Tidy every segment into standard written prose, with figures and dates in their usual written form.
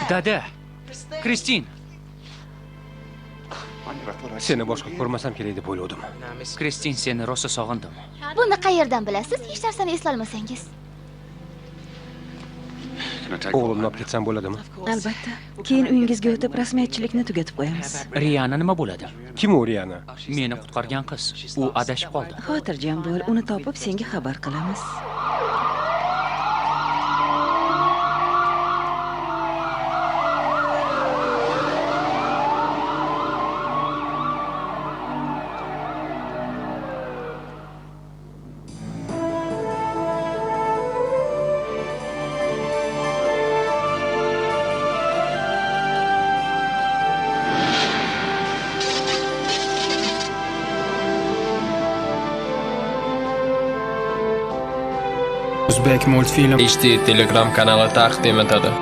Dada, Kristin. Seni boshqa ko'rmasam kerak deb o'yladim. Kristin, seni rosa sog'indim. Buni qayerdan bilasiz? Hech narsani eslolmasangiz. O'g'limni olib ketsam bo'ladimi? Albatta. Keyin uyingizga o'tib rasmiyatchilikni tugatib qo'yamiz. Riyana nima bo'ladi? Kim u Riyana? Meni qutqargan qiz. U adashib qoldi. Xotirjam bo'l, uni topib senga xabar qilamiz. O'zbek multfilm HD Telegram kanali taqdim etadi.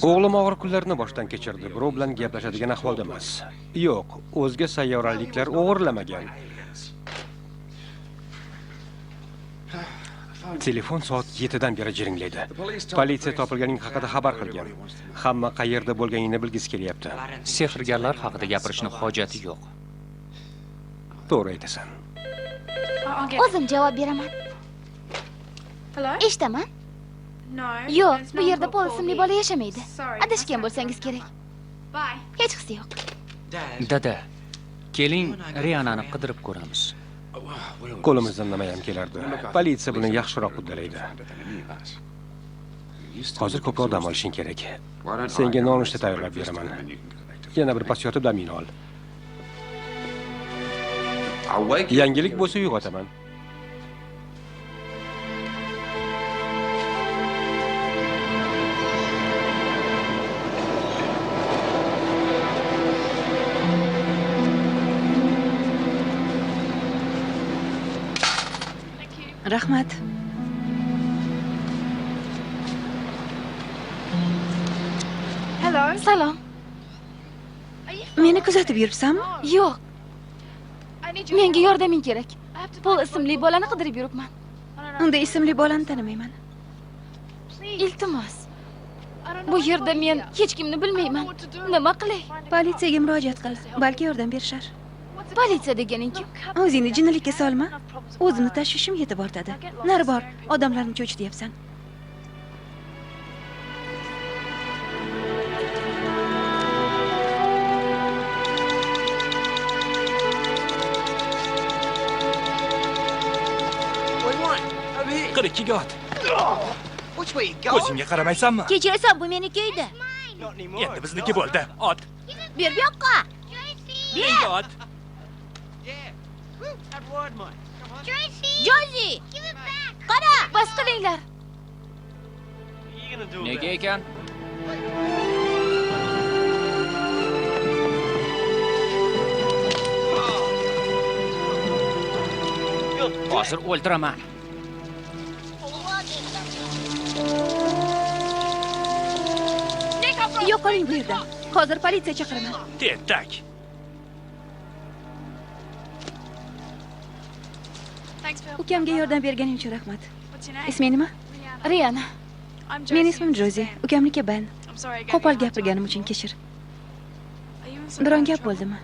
O'g'lim og'ir kunlarni boshdan kechirdi. Birov bilan gaplashadigan ahvolda emas. Yo'q, o'zga sayyoraliklar o'g'irlamagan. Telefon soat 7 dan beri jiringlaydi. Politsiya topilganing haqida xabar qilgan. Hamma qayerda bo'lganingni bilgisi kelyapti. Sehrgarlar haqida gapirishning hojati yo'q. To'g'ri aytasan. O'zim javob beraman. Eshitaman. Yo'q, bu yerda Pol ismli bola yashamaydi. Adashgan bo'lsangiz kerak. Hech qisi yo'q. Dada, keling Riyanani qidirib ko'ramiz. Qo'limizdan nima ham kelardi. Politsiya buni yaxshiroq uddalaydi. Hozir ko'proq dam olishing kerak. Senga nonushta tayyorlab beraman. Yana bir pas yotib damingni ol. Yangilik bo'lsa uyg'otaman. Rahmat. Salom. Meni kuzatib yuribsanmi? Yo'q. Menga yordaming kerak. Pol ismli bolani qidirib yuribman. Unda ismli bolani tanimayman. Iltimos. Bu yerda men hech kimni bilmayman. Nima qilay? Politsiyaga murojaat qil. Balki yordam berishar. Politsiya deganing kim? O'zingni jinnilikka solma. O'zimni tashvishim yetib ortadi. Nari bor, odamlarni cho'chityapsan. Qani ikkiga ot. O'zingga qaramaysanmi? Kechirasan, bu meniki edi. Endi bizniki bo'ldi. Ot. Ber bu yoqqa. Menga ot. Jozi! Qara, bas qilinglar. Nega ekan? Hozir o'ldiraman. Yo'qoling bu yerdan. Hozir politsiya chaqiraman. Tentak. Ukamga yordam berganing uchun rahmat. Isming nima? Riyana. Mening ismim Jozi. Ukamniki Ben. Qo'pol gapirganim uchun kechir. Biron gap bo'ldimi?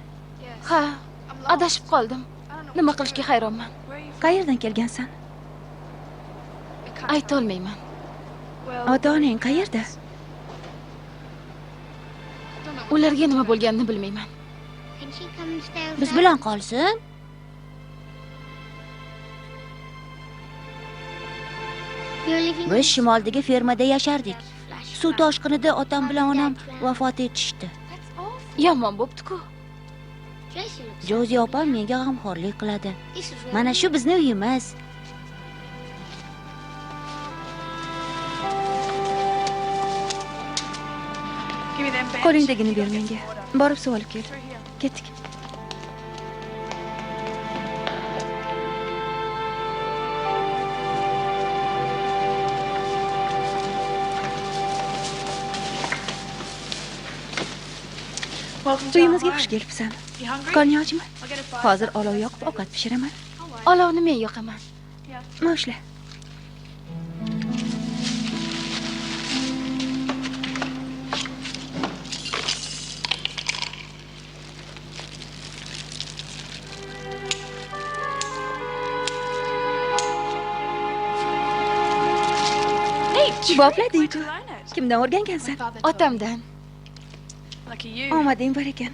Ha, adashib qoldim. Nima qilishga hayronman. Qayerdan kelgansan? Ayta olmayman. Ota-onang qayerda? Ularga nima bo'lganini bilmayman. Biz bilan qolsin. Biz shimoldagi fermada yashardik. Suv toshqinida otam bilan onam vafot etishdi. Yomon bo'pti-ku. Jozi opam menga g'amxo'rlik qiladi. Mana shu bizni uyimiz. Qo'lingdagini ber menga. Borib suv olib kel. Ketdik. Uyimizga xush kelibsan. Qorning ochmi? Hozir olov yoqib ovqat pishiraman. Olovni men yoqaman. Moshla. Boplading-ku. Kimdan o'rgangansan? Otamdan. Omading bor ekan.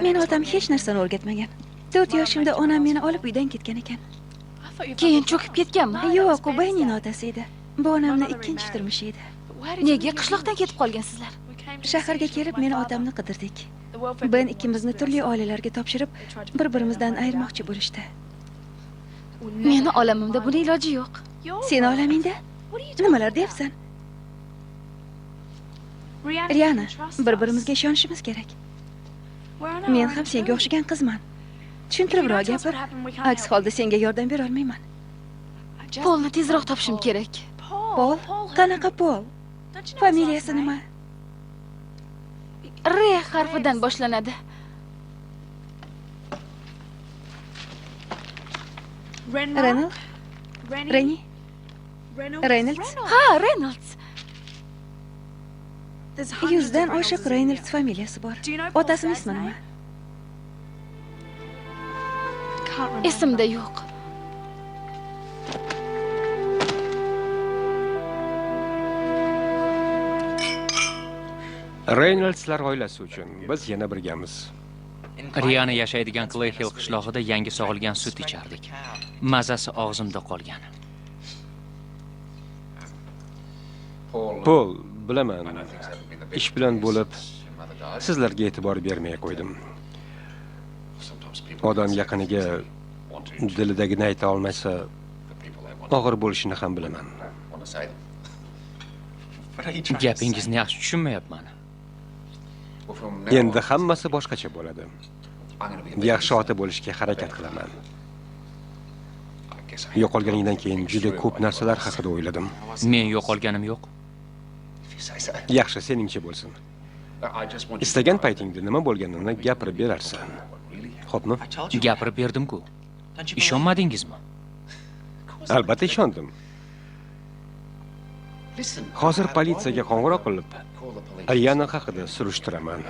Men otam hech narsani o'rgatmagan. 4 yoshimda onam meni olib uydan ketgan ekan. Keyin cho'kib ketganmi? Yo'q, u Bayning otasi edi. Bu onamning ikkinchi turmushi edi. Nega qishloqdan ketib qolgansizlar? Shaharga kelib meni otamni qidirdik. Ben ikkimizni turli oilalarga topshirib, bir-birimizdan ayirmoqchi bo'lishdi. Meni olamimda buni iloji yo'q. Seni olamingda? Nimalar deyapsan? Riana, bir-birimizga ishonishimiz kerak. Men ham senga o'xshagan qizman. Tushuntiribroq gapir. Aks holda senga yordam bera olmayman. Polni tezroq topishim kerak. Pol? Qanaqa Pol? Familiyasi nima? R harfidan boshlanadi. Reynolds? Reni? Reynolds? Ha, Reynolds. 100 dan oshiq Reynolds familiyasi bor. Otasining ismi nima? Esimda yo'q. Reynoldslar oilasi uchun biz yana birgamiz. Riana yashaydigan Clayhill qishlog'ida yangi sog'ilgan sut ichardik. Mazasi og'zimda qolgan. Pol, bilaman. Ish bilan bo'lib sizlarga e'tibor bermay qo'ydim. Odam yaqiniga dilidagini ayta olmasa, og'ir bo'lishini ham bilaman. Gapingizni yaxshi tushunmayapman. Endi hammasi boshqacha bo'ladi. Yaxshi ota bo'lishga harakat qilaman. Yo'qolganingdan keyin juda ko'p narsalar haqida o'yladim. Men yo'qolganim yo'q. Yaxshi, seningcha bo'lsin. Istagan paytingda nima bo'lganini gapirib berarsan. Xo'pmi? Gapirib berdim-ku. Ishonmadingizmi? Albatta ishondim. Hozir politsiyaga qo'ng'iroq qilib, Riana haqida surishtiraman.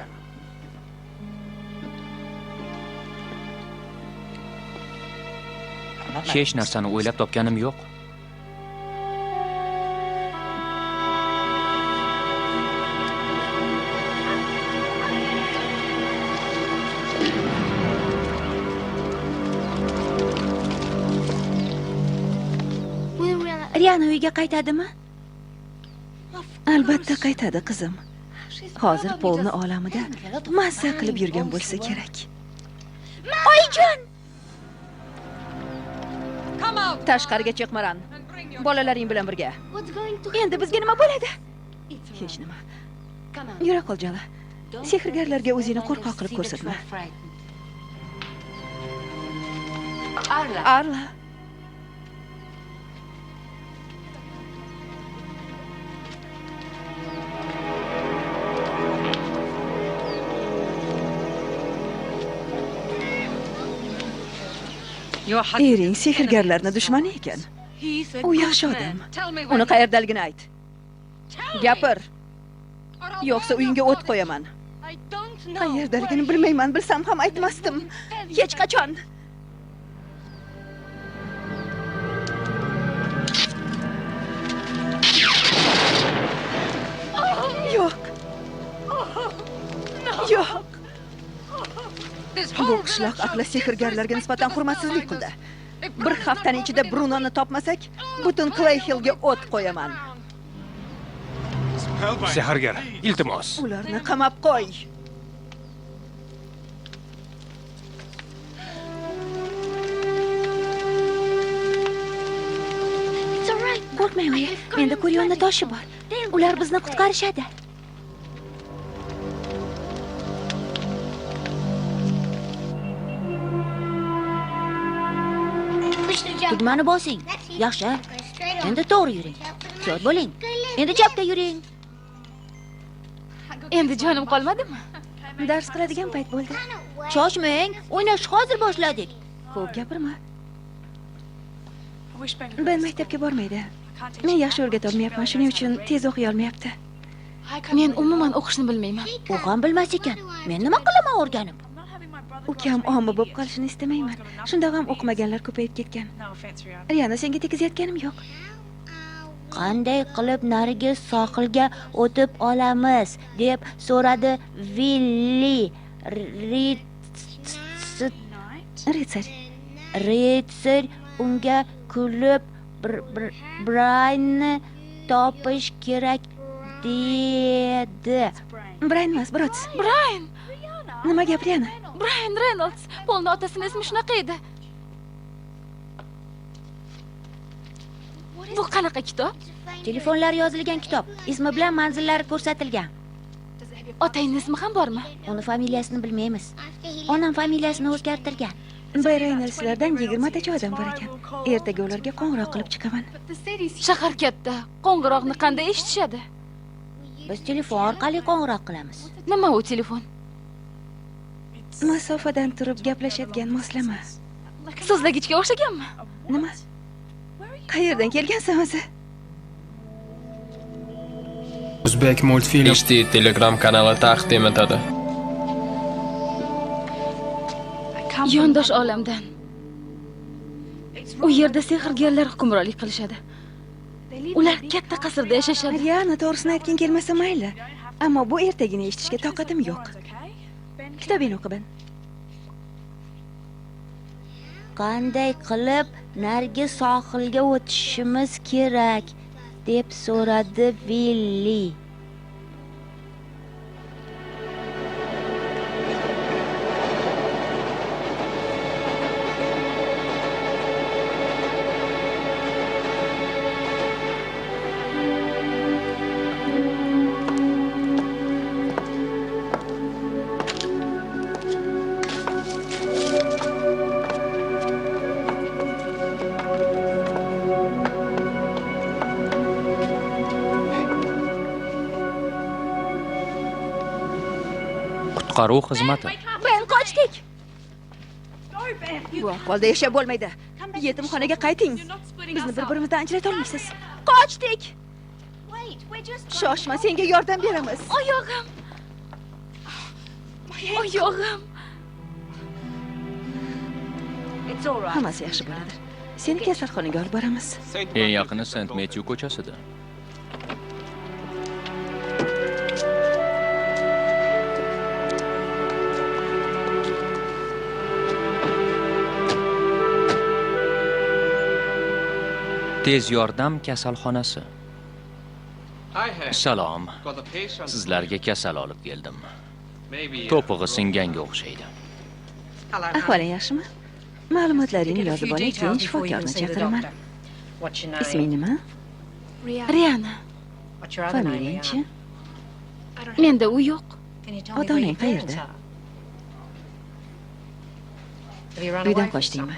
Hech narsani o'ylab topganim yo'q. Riana uyga qaytadimi? Albatta qaytadi, qizim. Hozir Polni olamida mazza qilib yurgan bo'lsa kerak. Oyijon! Tashqariga chiq, Maran. Bolalaring bilan birga. Endi bizga nima bo'ladi? Hech nima. Yura qol, Jala. Sehrgarlarga o'zingni qo'rqoq qilib ko'rsatma. Arla. Ering sehrgarlarning dushmani ekan. U yaxshi odam. Uni qayerdaligini ayt. Gapir. Yo'qsa uyingga o't qo'yaman. Qayerdaligini bilmayman, bilsam ham aytmasdim. Hech qachon. Yo'q. Yo'q. Bu qishloq ahli sehrgarlarga nisbatan hurmatsizlik qildi. Bir haftaning ichida Brunoni topmasak, butun Clayhillga o't qo'yaman. Sehrgar, iltimos. Ularni qamab qo'y. Qo'rqmang, oyi. Menda Kuryonning toshi bor. Ular bizni qutqarishadi. Tugmani bosing. Yaxshi. Endi to'g'ri yuring. Ehtiyot bo'ling. Endi chapga yuring. Endi jonim qolmadimi? Dars qiladigan payt bo'ldi. Shoshmang, o'ynashni hozir boshladik. Ko'p gapirma. Ben maktabga bormaydi. Men yaxshi o'rgata olmayapman, shuning uchun tez o'qiy olmayapti. Men umuman o'qishni bilmayman. U ham bilmas ekan. Men nima qilaman o'rganib? Ukam omma bo'lib qolishini istamayman. Shundoq ham o'qimaganlar ko'payib ketgan. Riyana, senga tegizayotganim yo'q. Qanday qilib narigi sohilga o'tib olamiz deb so'radi Villi. Ritsar unga kulib Braynni topish kerak dedi. Brayn emas, Brods. Brayn! Nima gap, Riyana? Brayn Reynolds. Polni otasini ismi shunaqa edi. Bu qanaqa kitob? Telefonlar yozilgan kitob. Ismi bilan manzillari ko'rsatilgan. Otangning ismi ham bormi? Uni familiyasini bilmaymiz. Onam familiyasini o'zgartirgan. Bay Reynoldslardan 20 tacha odam bor ekan. Ertaga ularga qo'ng'iroq qilib chiqaman. Shahar katta. Qo'ng'iroqni qanday eshitishadi? Biz telefon orqali qo'ng'iroq qilamiz. Nima u telefon? Masofadan turib gaplashadigan moslama. So'zlagichga o'xshaganmi? Nima? Qayerdan kelgansan o'zi? O'zbek multfilm HD Telegram kanali taqdim etadi. Yondosh olamdan. U yerda sehrgarlar hukmronlik qilishadi. Ular katta qasrda yashashadi. Riyana, to'g'risini aytging kelmasa mayli, ammo bu ertagini eshitishga toqatim yo'q. Kitobingni o'qi Ben. Qanday qilib narigi sohilga o'tishimiz kerak deb so'radi Villi. Qutqaruv xizmati. Ben, qochdik. Bu ahvolda yashab bo'lmaydi. Yetimxonaga qayting. Bizni bir-birimizdan ajrata olmaysiz. Qochdik. Shoshma, senga yordam beramiz. Oyog'im. Oyog'im. Hammasi yaxshi bo'ladi. Seni kasalxonaga olib boramiz. Eng yaqini St. Matthew ko'chasida. Tez yordam kasalxonasi. Salom. Sizlarga kasal olib keldim. To'pig'i singanga o'xshaydi. Ahvoling yaxshimi? Ma'lumotlaringni yozib oling, keyin shifokorni chaqiraman. Isming nima? Riyana. Familiyangchi? Menda u yo'q. Ota-onang qayerda? Uydan qochdingmi?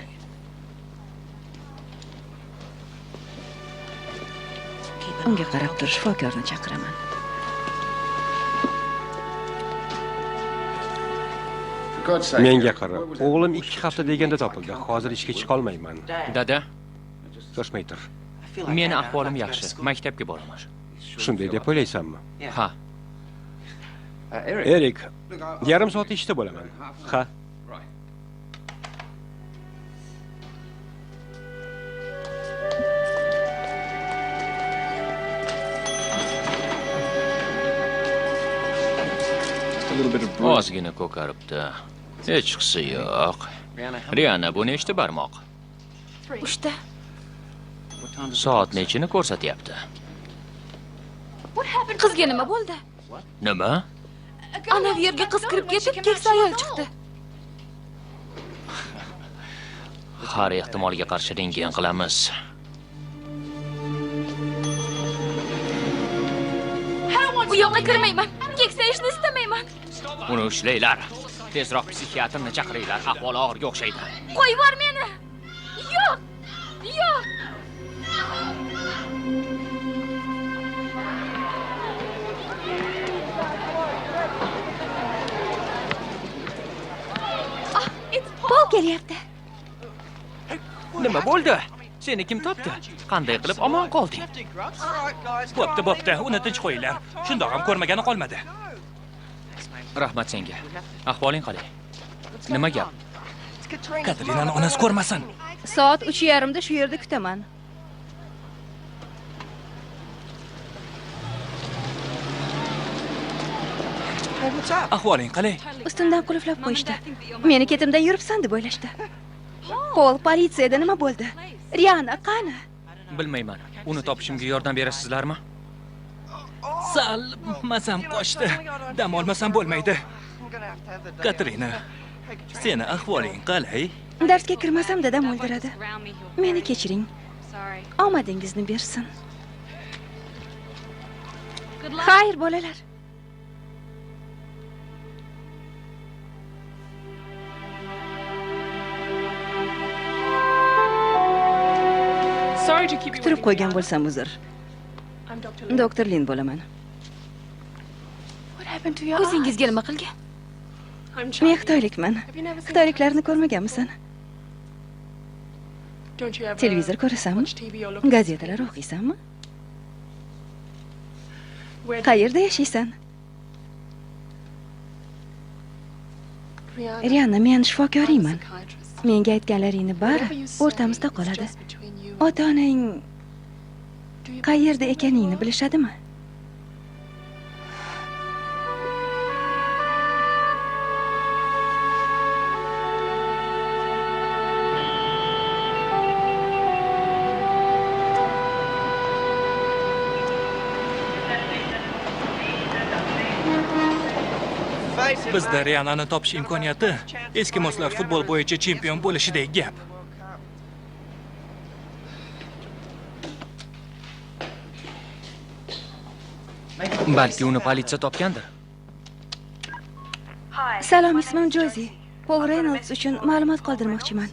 Unga qarab tur, shifokorni chaqiraman. Menga qarab, o'g'lim 2 hafta deganda topildi. Hozir ishga chiqa olmayman. Dada, Shoshmay tur. meni ahvolim yaxshi. Maktabga boraman. Shunday deb o'ylaysanmi? Ha. Erik, yarim soat ishda bo'laman. Ha. Ozgina ko'karibdi. Hech qisi yo'q. Riyana, bu nechta barmoq? 3 ta. Soat nechini ko'rsatyapti? Qizga nima bo'ldi? Nima? Anavi yerga qiz kirib ketib, keksa ayol chiqdi. Har ehtimolga qarshi rentgen qilamiz. Bu yoqqa kirmayman. Keksayishni istamayman. Uni ushlanglar. Tezroq psixiatrni chaqiringlar. Ahvoli og'irga o'xshaydi. Qo'yib yubor meni. Yo'q. Yo'q. Pol kelyapti. Nima bo'ldi? Seni kim topdi? Qanday qilib omon qolding? Bo'pti, uni tinch qo'yinglar. Shundoq ham ko'rmagani qolmadi. Rahmat senga. Ahvoling qalay? Nima gap? Katrinani onasi ko'rmasin. Soat 3:30da shu yerda kutaman. Ahvoling qalay? Ustimdan qulflab qo'yishdi. Meni ketimdan yuribsan deb o'ylashdi. Pol, politsiyada nima bo'ldi? Riana qani? Bilmayman. Uni topishimga yordam berasizlarmi? Sal mazam qochdi. Dam olmasam bo'lmaydi. Katrina, seni ahvoling qalay? Darsga kirmasam dadam o'ldiradi. Meni kechiring. Omadingizni bersin. Xayr, bolalar. Kutirib qo'ygan bo'lsam uzr. Doktor Lin bo'laman. O'zingizga nima qilgan? Men xitoylikman. Xitoyliklarni ko'rmaganmisan? Televizor ko'rasanmi? Gazetalar o'qiysanmi? Qayerda yashaysan? Riana, men shifokoriyman. Menga aytganlaringni bari o'rtamizda qoladi. Ota-onang qayerda ekaningni bilishadimi? Bizda Rianani topish imkoniyati eskimoslar futbol bo'yicha chempion bo'lishidek gap. Balki uni politsiya topgandir. Salom, ismim Jozi. Paul Reynolds uchun ma'lumot qoldirmoqchiman.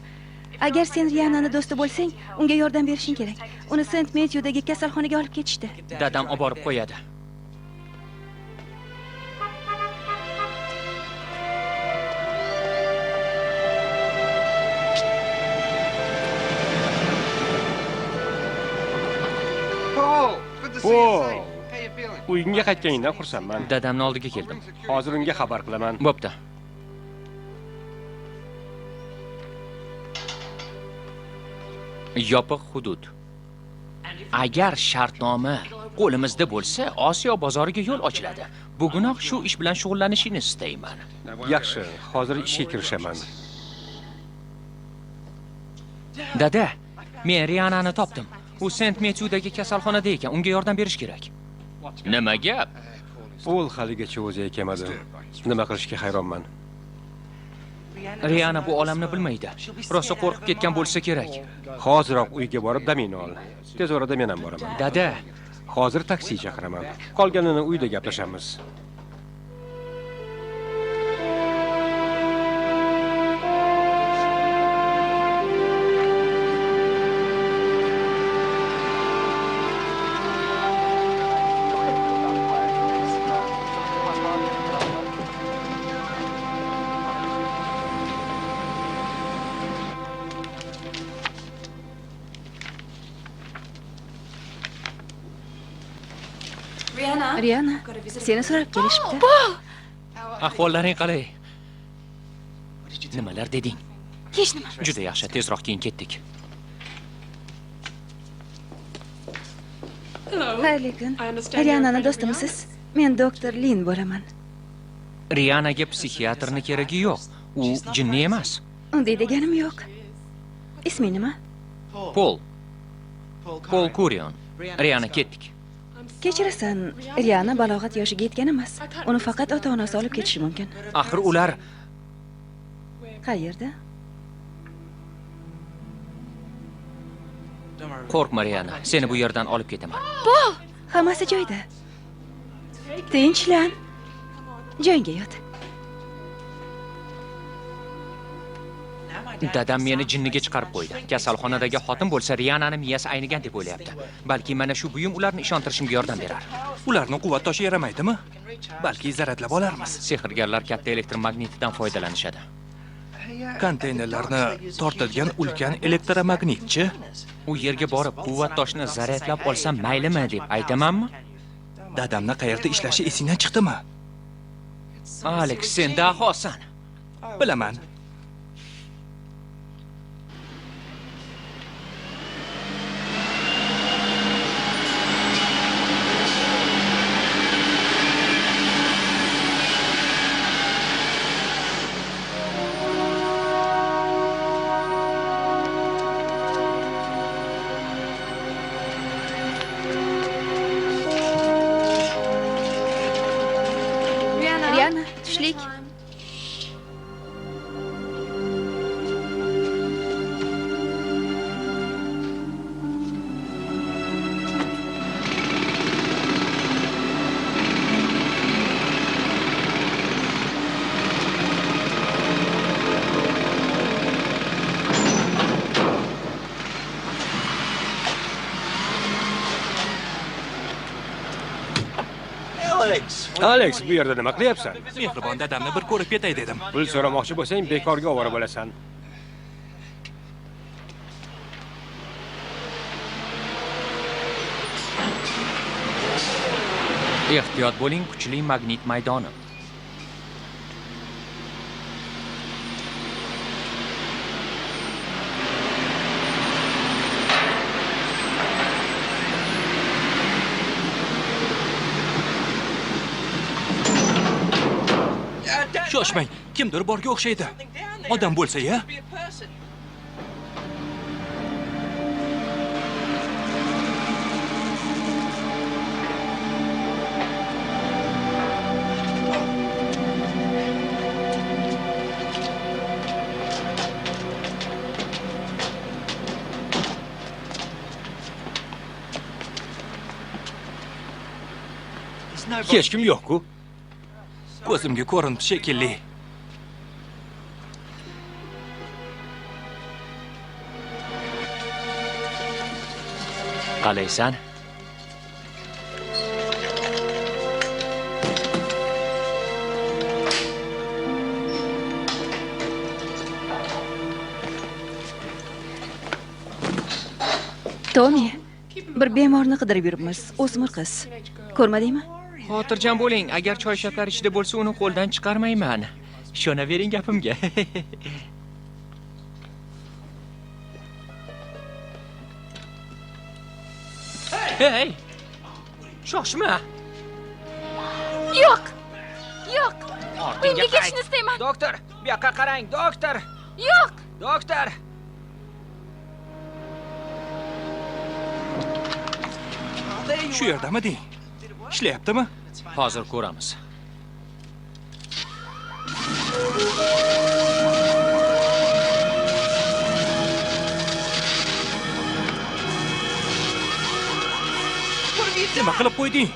Agar sen Rianani do'sti bo'lsang, unga yordam berishing kerak. Uni Saint Matthewdagi kasalxonaga olib ketishdi. Dadam olib borib qo'yadi. Paul, uyingga qaytganingdan xursandman. Dadamning oldiga keldim. Hozir unga xabar qilaman. Bo'pti. Yopiq hudud. Agar shartnoma qo'limizda bo'lsa, Osiyo bozoriga yo'l ochiladi. Bugunoq shu ish bilan shug'ullanishini istayman. Yaxshi, hozir ishga kirishaman. Dada, men Rianani topdim. U Saint Matthewdagi kasalxonada ekan. Unga yordam berish kerak. Nima gap? Paul haligacha o'zi kelmadi. Nima qilishga hayronman. Riana bu olamni bilmaydi. Rosa qo'rqib ketgan bo'lsa kerak. Hoziroq uyga borib damingni ol. Tez orada men ham boraman. Dada, Hozir taksi chaqiraman. Qolganini uyda gaplashamiz. Riana, seni so'rab kelishibdi. ahvollaring qalay? Nimalar deding? Hech nima. Juda yaxshi, tezroq keyin ketdik. Xayrli kun. Rianani do'stimisiz? Men doktor Lin bo'laman. Rianaga psixiatrni keragi yo'q. U jinni emas. Unday deganim yo'q. Isming nima? Pol Kurion. Riana, ketdik. Kechirasan, Riana balog'at yoshiga yetgan emas. Uni faqat ota-onasi olib ketishi mumkin. Axir ular Qayerda? qo'rqma Riana, seni bu yerdan olib ketaman. Hammasi joyida. Tinchlan. Joyingga yot. Dadam meni jinniga chiqarib qo'ydi. Kasalxonadagi xotin bo'lsa Rianani miyasi aynigan deb o'ylayapti. Balki mana shu buyum ularni ishontirishimga yordam berar. Ularni quvvat toshi yaramaydimi? Balki zaradlab olarmiz. Sehrgarlar katta elektromagnitidan foydalanishadi. Konteynerlarni tortadigan ulkan elektromagnitchi. U yerga borib quvvat toshni zaryadlab olsam maylimi deb aytamanmi? Dadamni qayerda ishlashi esingdan chiqdimi? Alex, sen dahosan. Bilaman. Riana, tushlik. Alex, bu yerda nima qilyapsan? Mehribon dadamni bir ko'rib ketay dedim. Pul so'ramoqchi bo'lsang, bekorga ovora bo'lasan. Ehtiyot bo'ling, kuchli magnit maydoni. Shoshmang, kimdir borga o'xshaydi. Odam bo'lsa-ya? Hech kim yo'q-ku. Ko'zimga ko'rindi shekilli. Qalaysan? Tomi, bir bemorni qidirib yuribmiz. O'smir qiz. Ko'rmadingmi? Xotirjam bo'ling, agar choyshablar ichida bo'lsa, uni qo'ldan chiqarmayman. Ishonavering gapimga. Hey! Shoshma. Yo'q. Yo'q. Ortingga Uyimga ketishni istayman. Doktor, bu yoqqa qarang, doktor. Yo'q. Doktor. Shu yerdami deng? Ishlayaptimi? Hozir ko'ramiz. Nima qilib qo'yding?